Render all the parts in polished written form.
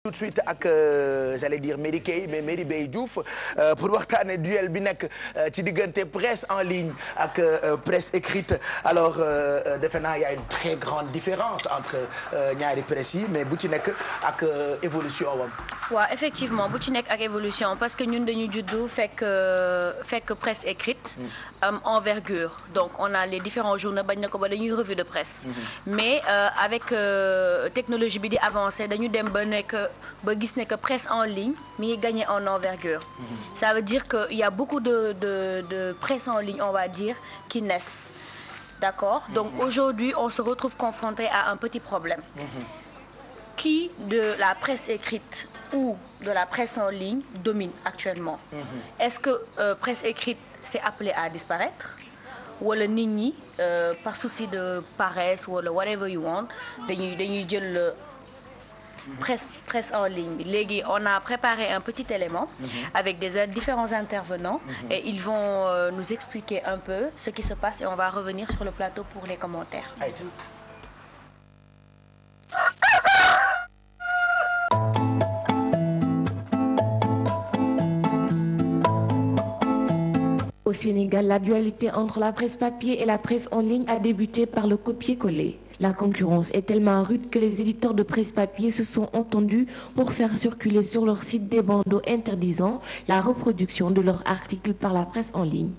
tout de suite ak j'allais dire Mary Kay mais Mary Bey Diouf pour waxtaane duel bi nekk ci diggante presse en ligne ak presse écrite alors defe naa y a une très grande différence entre ñaari presse yi mais bu ci nekk ak évolution wam. waaw effectivement bu ci nekk ak évolution parce que ñun dañu juddu fekk presse écrite am envergure donc on a les différents journaux bañ na ko ba dañuy revue de presse mais avec technologie bi di avancer dañu dem ba gis ne que presse en ligne mi ngi gagné en envergure ça veut dire que il y a beaucoup de presse en ligne on va dire qui naissent d'accord donc aujourd'hui on se retrouve confronté à un petit problème qui de la presse écrite ou de la presse en ligne domine actuellement est-ce que presse écrite c'est appelé à disparaître wala nit ñi par souci de paresse wala whatever you want dañuy jël presse en ligne bi léegi on a préparé un petit élément avec des différents intervenants et ils vont nous expliquer un peu ce qui se passe et on va revenir sur le plateau pour les commentaires. Au Sénégal, la dualité entre la presse papier et la presse en ligne a débuté par le copier-coller. La concurrence est tellement rude que les éditeurs de presse papier se sont entendus pour faire circuler sur leur site des bandeaux interdisant la reproduction de leurs articles par la presse en ligne.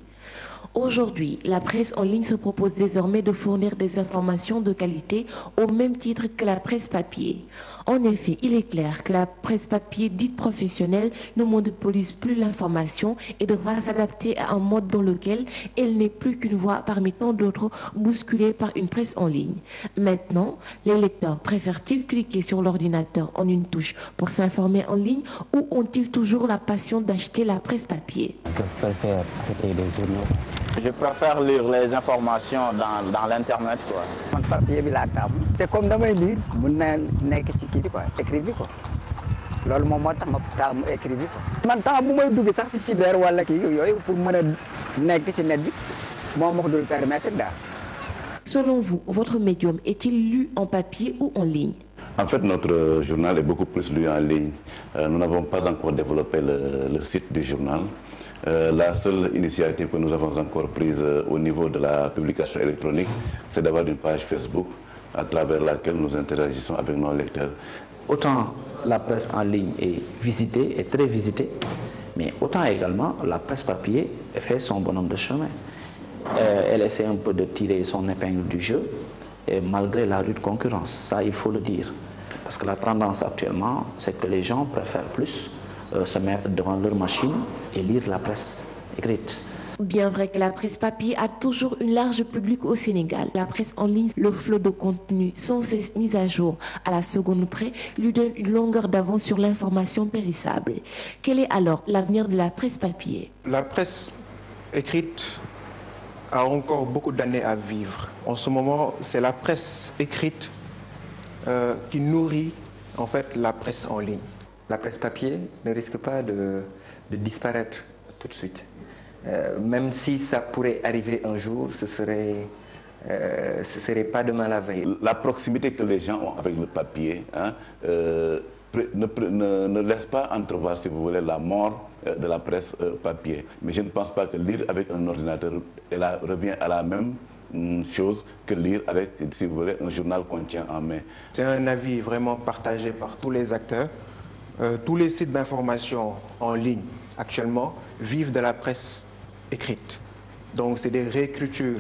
Aujourd'hui, la presse en ligne se propose désormais de fournir des informations de qualité au même titre que la presse papier. En effet, il est clair que la presse papier dite professionnelle ne monopolise plus l'information et devra s'adapter à un mode dans lequel elle n'est plus qu'une voix parmi tant d'autres bousculée par une presse en ligne. Maintenant, les lecteurs préfèrent-ils cliquer sur l'ordinateur en une touche pour s'informer en ligne ou ont-ils toujours la passion d'acheter la presse papier? Je préfère acheter des journaux. Je préfère lire les informations dans l'internet quoi. Man papier bi laa taamu te comme damay lire mun na nekk ci kii bi quoi écrit bi quoi loolu moom moo tax ma taamu écrit bi quoi. man temps bu may dugg sax ci cyber wala kii yooyu pour mën a nekk ci net bi moo ma ko dul permettre daal. Selon vous, votre médium est-il lu en papier ou en ligne? En fait, notre journal est beaucoup plus lu en ligne. Nous n'avons pas encore développé le site du journal. La seule initiative que nous avons encore prise au niveau de la publication électronique, c'est d'avoir une page Facebook à travers laquelle nous interagissons avec nos lecteurs. Autant la presse en ligne est visitée, est très visitée, mais autant également la presse papier fait son bonhomme de chemin. Elle essaie un peu de tirer son épingle du jeu, et malgré la rude concurrence, ça il faut le dire. Parce que la tendance actuellement, c'est que les gens préfèrent plus se mettre devant leur machine et lire la presse écrite. Bien vrai que la presse papier a toujours une large public au Sénégal, la presse en ligne, le flot de contenu sans cesse mis à jour à la seconde près lui donne une longueur d'avance sur l'information périssable. Quel est alors l'avenir de la presse papier? La presse écrite a encore beaucoup d'années à vivre. En ce moment, c'est la presse écrite qui nourrit en fait la presse en ligne. La presse papier ne risque pas de disparaître tout de suite. Même si ça pourrait arriver un jour, ce serait pas demain la veille. La proximité que les gens ont avec le papier ne laisse pas entrevoir, si vous voulez, la mort de la presse papier. Mais je ne pense pas que lire avec un ordinateur revient à la même chose que lire avec, si vous voulez, un journal qu'on tient en main. C'est un avis vraiment partagé par tous les acteurs. Tous les sites d'information en ligne actuellement vivent de la presse écrite. Donc c'est des réécritures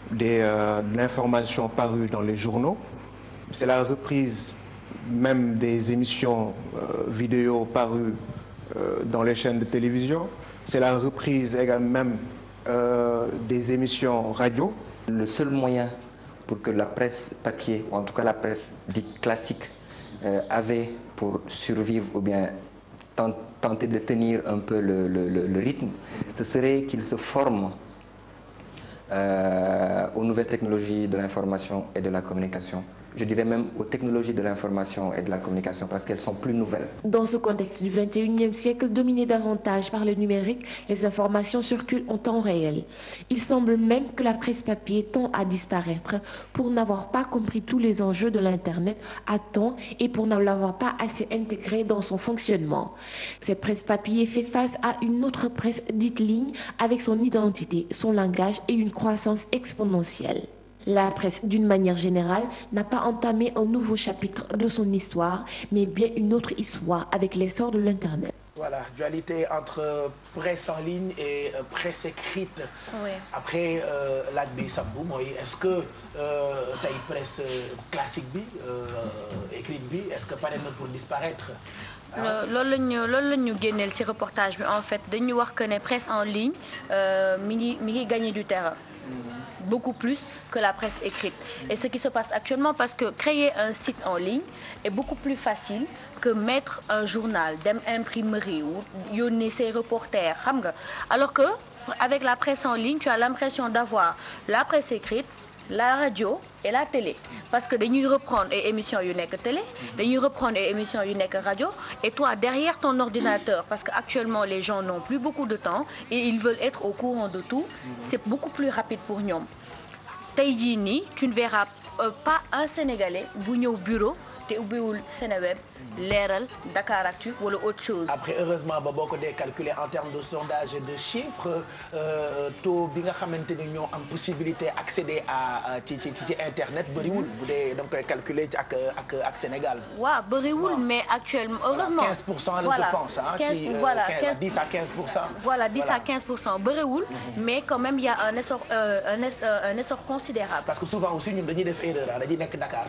de l'information parue dans les journaux. C'est la reprise même des émissions vidéo parues dans les chaînes de télévision. C'est la reprise également même des émissions radio. Le seul moyen pour que la presse papier, ou en tout cas la presse dite classique, avait pour survivre ou bien tenter de tenir un peu le rythme, ce serait qu'il se forme aux nouvelles technologies de l'information et de la communication je dirais même aux technologies de l'information et de la communication parce qu'elles sont plus nouvelles. Dans ce contexte du 21e siècle, dominé davantage par le numérique, les informations circulent en temps réel. Il semble même que la presse papier tend à disparaître pour n'avoir pas compris tous les enjeux de l'Internet à temps et pour ne l'avoir pas assez intégré dans son fonctionnement. Cette presse papier fait face à une autre presse dite ligne avec son identité, son langage et une croissance exponentielle. La presse, d'une manière générale, n'a pas entamé un nouveau chapitre de son histoire, mais bien une autre histoire avec l'essor de l'Internet. Voilà, dualité entre presse en ligne et presse écrite. Oui. Après, laaj bi sambu mooy est-ce que tey presse classique bi écrite bi est-ce que pare na pour disparaître? loolu la ñu génneel ci reportage bi en fait dañu wax que ne presse en ligne mi ngi gagner du terrain. Beaucoup plus que la presse écrite. Et ce qui se passe actuellement, parce que créer un site en ligne est beaucoup plus facile que mettre un journal, dem imprimerie ou yónnee ses reporters, xam nga. Alors que avec la presse en ligne, tu as l'impression d'avoir la presse écrite, la radio et la télé, parce que dañuy reprendre ay émissions yu nekk télé, dañuy reprendre ay émissions yu nekk radio, et toi derrière ton ordinateur, parce que actuellement les gens n'ont plus beaucoup de temps et ils veulent être au courant de tout, c'est beaucoup plus rapide pour ñoom. Tey jii nii tu ne verras pas un Sénégalais bu ñëw bureau te ubbiwul Seneweb, Leral, Dakaractu wala autre chose. Après heureusement ba boo ko dee calculer en termes de sondage et de chiffres taux bi nga xamante ni ñoo am possibilité accéder à ci internet bëriwul bu dee da nga koy calculer ci ak Sénégal. waaw bëriwul mais actuellement heureusement 15% la je pense ah ci 10 à 15%. voilà 10 à 15% bëriwul mais quand même il y a un essor considérable. parce que souvent aussi ñun dañuy def erreur dañuy nekk Dakar.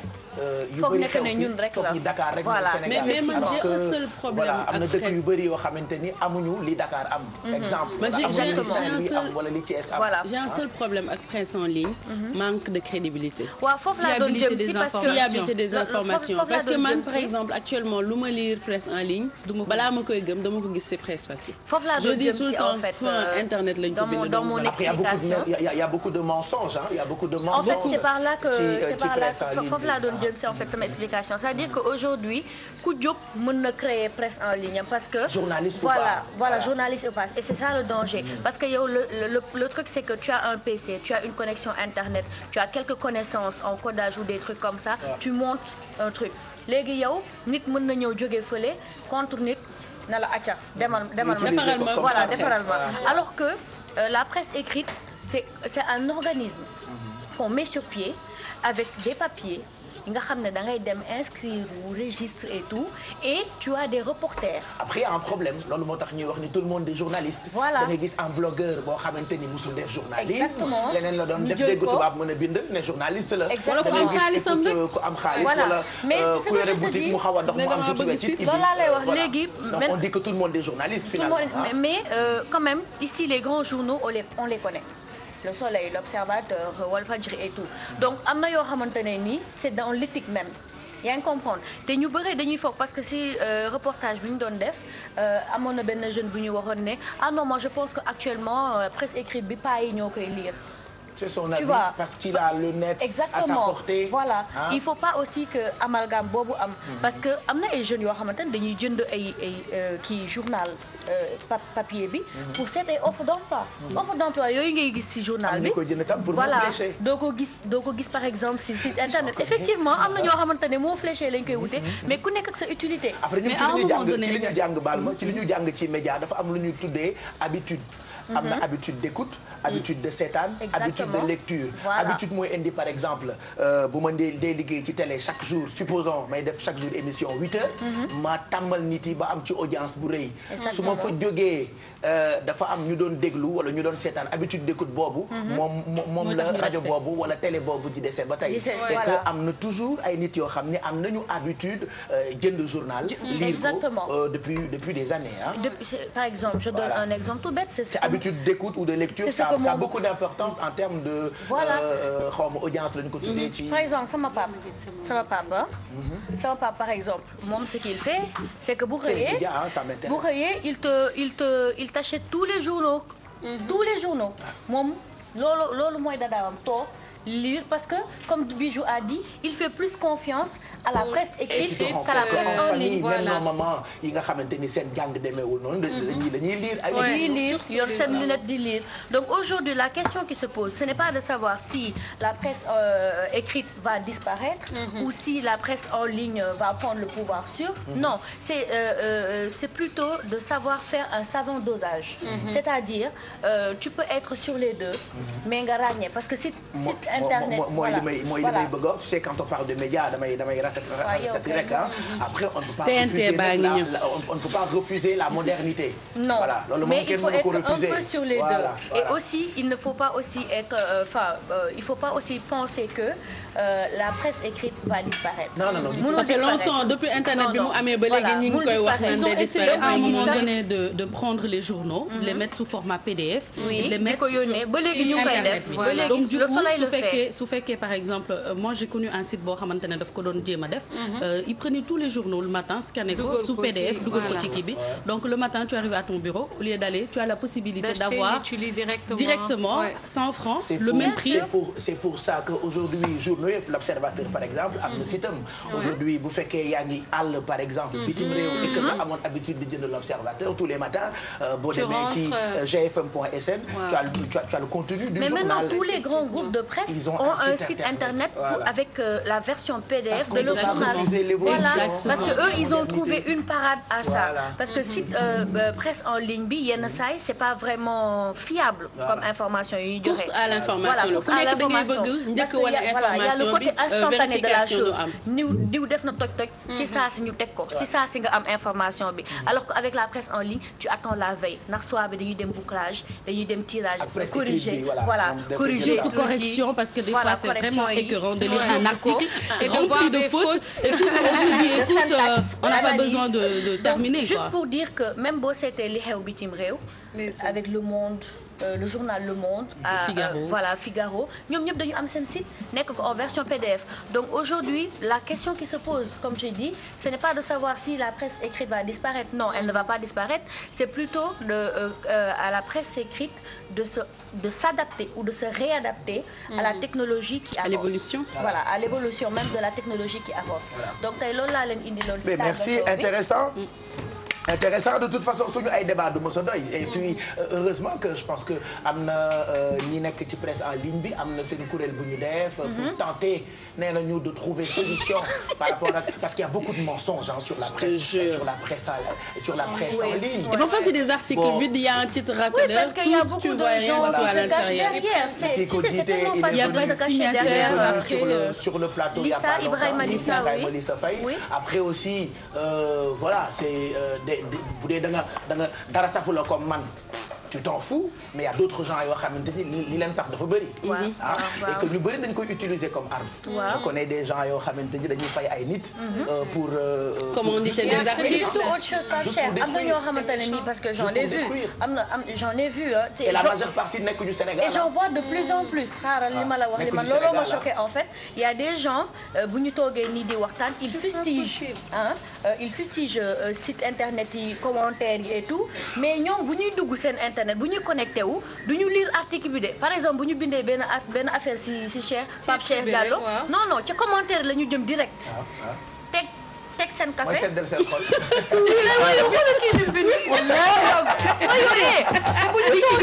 yu foog bëri nekk ne ñun rek la Dakar rek voilà. Sénégal. mais man j'ai un seul problème voilà am na ak dëkk presse. yu bëri yoo xamante ni amuñu li Dakar am. exemple Man j'ai wala li Thiès am. voilà J'ai un seul problème ak presse en ligne. Manque de crédibilité. waaw foofu laa doon jëm si parce que fiabilité des informations parce que man par exemple actuellement lu ma lire presse en ligne balaa ma koy gëm dama ko gis ci presse papier. foofu laa je doon dis jëm tout le si temps en fait internet lañ ko bind. dans mon explication. Il y a beaucoup de mensonges hein. Il y a beaucoup de mensonges. En fait c'est par là que foofu laa doon jëm si en fait sama explication c'est-à-dire que aujourd'hui ku jóg mën na créer presse en ligne parce que journaliste voilà journaliste ou pas et c'est ça le danger parce que yow le truc c'est que tu as un PC, tu as une connexion internet, tu as quelques connaissances en codage ou des trucs comme ça, tu montes un truc léegi yow nit mën na ñëw jóge fële contre nit na la acca defaral ma voilà defaral ma alors que la presse écrite c'est un organisme qu'on met sur pied avec des papiers yi nga xam ne da ngay dem inscrire au registre et tout et tu as des reporters. Après il y a un problème loolu moo tax ñuy wax ni tout le monde est journaliste. Voilà da ngay gis un blogueur boo xamante ni musul def journalisme. Exactement leneen la doon def dégg tubaab mën a bind ne journaliste la. Exactement wala ku am xaalisam rek ku am xaalis. voilà mais ku yore boutique mu xaw a dox mu am tuuti weccit. loolu laa lay wax léegi. donc on dit que tout le monde est journaliste finalement. mais quand même ici les grands journaux on les connaît. Le Soleil, l'Observateur, Walfadjri et tout donc am na yoo xamante ne nii c'est dans l'éthique même yaa ngi comprendre te ñu bëre dañuy foog parce que si reportage bi ñu doon def amoon na benn jeune bu ñu waxoon ne ah non moi je pense que actuellement presse écrite bi pas yi ñoo koy lire. C'est son avis parce qu'il a le net exactement à sa portée. Voilà il faut pas aussi que amalgame boobu am parce que am na ay jeunes yoo xamante ne dañuy jënd ay kii journal papier bi pour seet ay offre d'emploi yooyu ngay gis ci journal bi voilà doo ko gis par exemple ci site internet effectivement am na ñoo xamante ne moo fléché lañ koy wute mais ku nekk ak sa utilité. Après ñun ci li ñu jàng baal ma ci li ñu jàng ci média dafa am lu ñuy tuddee habitude. am na habitude d'écoute habitude de seetaan habitude de lecture habitude mooy indi par exemple bu ma dee liggéey ci télé chaque jour supposons may def chaque jour émission 8 heures ma tàmmal nit yi ba am ci audience bu rëy su ma fa jógee dafa am ñu doon déglu wala ñu doon seetaan habitude d'écoute boobu moom la rajo boobu wala télé boobu di dese ba tey et que am na toujours ay nit yoo xam ne am nañu habitude jënd journal lire ko depuis des années par exemple je donne un exemple tout bête habitude d'écoute ou de lecture ça a beaucoup d'importance en termes de xawma audience lañ ko tuddee ci par exemple sama papa par exemple moom ce qu'il fait c'est que bu xëyee il t'achète tous les journaux moom loolu mooy dadaawam toog lire parce que comme Bijou a dit il fait plus confiance à la presse écrite qu'à la presse en ligne. Même nos mamans yi nga xamante ni seen jàng demeewul noonu dañuy lire ay yor seen lunette di lire. Donc aujourd'hui la question qui se pose ce n'est pas de savoir si la presse écrite va disparaître ou si la presse en ligne va prendre le pouvoir sur. Non, c'est plutôt de savoir faire un savant dosage. C'est-à-dire tu peux être sur les deux mais nga ràññee parce que site internet mooy li may bëgg a tu sais quand on parle de médias damay rek après on ne peut pas refuser la modernité. Non, voilà, mais il faut être un peu sur les deux. Et aussi il ne faut pas aussi être il faut pas aussi penser que la presse écrite va disparaître. Non. Ça fait longtemps depuis internet bi mu amee ba léegi ñu ngi koy wax naan day disparaître. À un moment donné de prendre les journaux, de les mettre sous format PDF, et de les mettre sur internet. Donc du coup su fekkee par exemple moi j'ai connu un site boo xamante ne daf ko doon jéem a def. Il prenait tous les journaux le matin scanné ko sous PDF dugal ko ci kii bi. Donc le matin tu arrives à ton bureau au lieu d'aller tu as la possibilité d'avoir directement 100 francs le même prix. C'est pour ça que aujourd'hui journaux yëpp l'Observateur par exemple am na sitam. Aujourd'hui bu fekkee yaa ngi àll par exemple bitim réew et que nga amoon habitude di jënd l'Observateur tous les matins boo demee ci gfm.sn tu as le contenu du journal. Mais maintenant tous les grands groupes de presse ont un site internet avec la version PDF de leur journal. Voilà, parce que eux ils ont trouvé une parade à ça. Parce que site presse en ligne bi yenn saay c'est pas vraiment fiable comme information yu ñu joxe. Course à l'information ku nekk da ngay bëgg njëkk wane information bi vérification du am. diw def na toj ci saa si ñu teg ko ci saa si nga am information bi alors qu'avec la presse en ligne tu attends la veille ndax soir bi dañuy dem bouclage dañuy dem tirage corriger corriger toute correction parce que des fois c'est vraiment écœurant de lire un article rempli de fautes et puis on se dit écoute on n'a pas besoin de terminer. Juste pour dire que même boo seetee li xew bitim réew avec Le Monde le journal Le Monde Figaro ñoom ñëpp dañu am seen site nekk ko en version PDF. Donc aujourd'hui la question qui se pose comme j'ai dit ce n'est pas de savoir si la presse écrite va disparaître. Non, elle ne va pas disparaître. C'est plutôt à la presse écrite de s'adapter ou de se réadapter à la technologie qui avance. À l'évolution. Voilà, à l'évolution même de la technologie qui avance. Donc tey loolu laa leen indi loolu. Mais merci, intéressant de toute façon suñu ay débat du mos a doy et puis heureusement que je pense que am na ñi nekk ci presse en ligne bi am na seen kuréel bu ñu def pour tenter nee nañu de trouver solution par rapport ak parce qu'il y a beaucoup de mensonges sur la presse en ligne. Et parfois c'est des articles vides, il y a un titre raccord, parce qu'il y a beaucoup de gens qui se cachent derrière. C'est tellement facile de se cacher derrière. Sur le plateau il y a pas longtemps Lissa Faye. Après aussi voilà c'est bu dee da nga dara safu la comme man tu t'en fous mais il y a d'autres gens yoo xamante ni li leen sax dafa bëri. Et que ñu bëri dañ koy utiliser comme arme. Je connais des gens yoo xamante ni dañuy fay ay nit. pour comme on dit c'est des articles. C'est surtout autre chose pas cher am na ñoo xamante ne nii parce que j'en ai vu j'en ai vu. Et la majeure partie nekk ñu Sénégal. Et j'en vois de plus en plus. xaaral li ma la wax li man looloo ma choqué en fait. Il y a des gens bu ñu toogee nii di waxtaan ils fustigent site internet yi commentaires yi et tout mais ñoom bu ñuy dugg seen internet bu ñuy connecté wu du ñu lire article bi de par exemple bu ñu bindee benn affaire si Pape Cheikh Diallo non ca commentaire la ñu jëm direct teg seen café mooy seddal seen xol.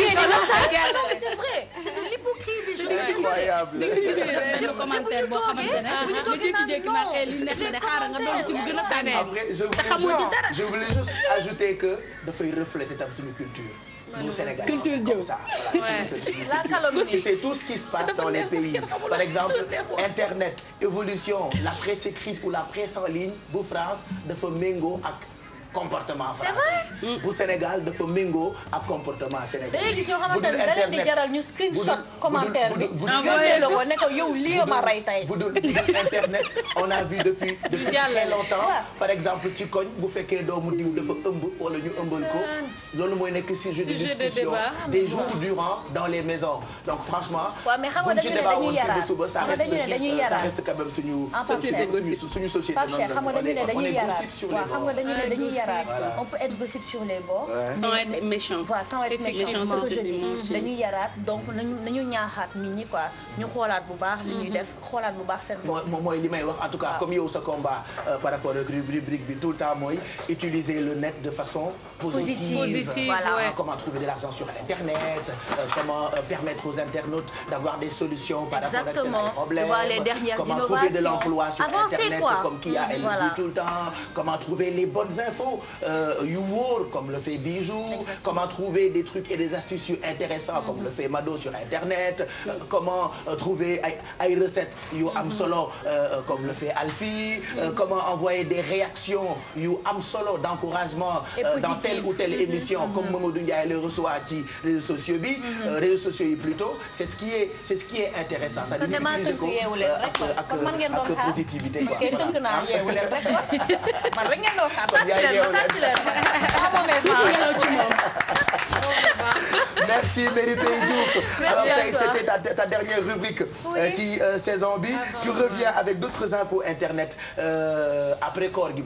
C'est vrai, c'est de l'hypocrisie. C'est incroyable. benn commentaire boo xamante ne nga jékki-jékki naan li neex na de xaaral nga doon ci gën a tànn. Après je voulais juste ajouter que dafay refléter tam suñu culture. Culture comme ça. C'est tout ce qui se passe dans les pays. Par exemple, Internet, évolution, la presse écrite ou la presse en ligne bu France dafa méngoo ak comportement français. bu Sénégal dafa méngoo ak comportement sénégalais. da ngay gis ñoo xamante ne da leen di jaral ñu screenshot commentaire bi. envoyé la ko ne ko yow lii ma rey tey. bu dul Internet on a vu depuis très longtemps. par exemple ci koñ bu fekkee doomu diw dafa ëmb wala ñu ëmbal ko. loolu mooy nekk sujet de discussion des jours durant dans les maisons. donc franchement. waaw mais xam nga dañu ne dañuy yaraat ça reste quand même suñu société. Pape Cheikh xam nga dañu ne dañuy yaraat waaw xam nga dañu ne dañuy yaraat. On peut être gossip sur les bords. Sans être méchant. Voilà, sans être méchant. dañuy yaraat donc nañu ñaaxaat nit ñi quoi ñu xoolaat bu baax li ñuy def xoolaat bu baax seen moom mooy li may wax en tout cas comme yow sa combat par rapport ak rubrique bi tout le temps mooy utiliser le net de façon positive. Voilà. Comment trouver de l'argent sur Internet, comment permettre aux internautes d'avoir des solutions par rapport à ces problèmes, comment trouver de l'emploi sur Internet comme Kia elle dit tout le temps, comment trouver les bonnes infos yu wóor comme le fait Bijou, comment trouver des trucs et des astuces intéressants comme le fait Mado sur Internet, comment trouver ay recettes yu am solo comme le fait Alfie, comment envoyer des réactions yu am solo d'encouragement dans telle ou telle émission comme Mamadou Ndiaye le reçoit ci réseaux sociaux bi réseaux sociaux yi plutôt c'est ce qui est intéressant ça dit utiliser ko ak positivité quoi merci Merry Beye Diouf. Alors tey c'était ta dernière rubrique ci saison bi tu reviens avec d'autres infos internet après koor gi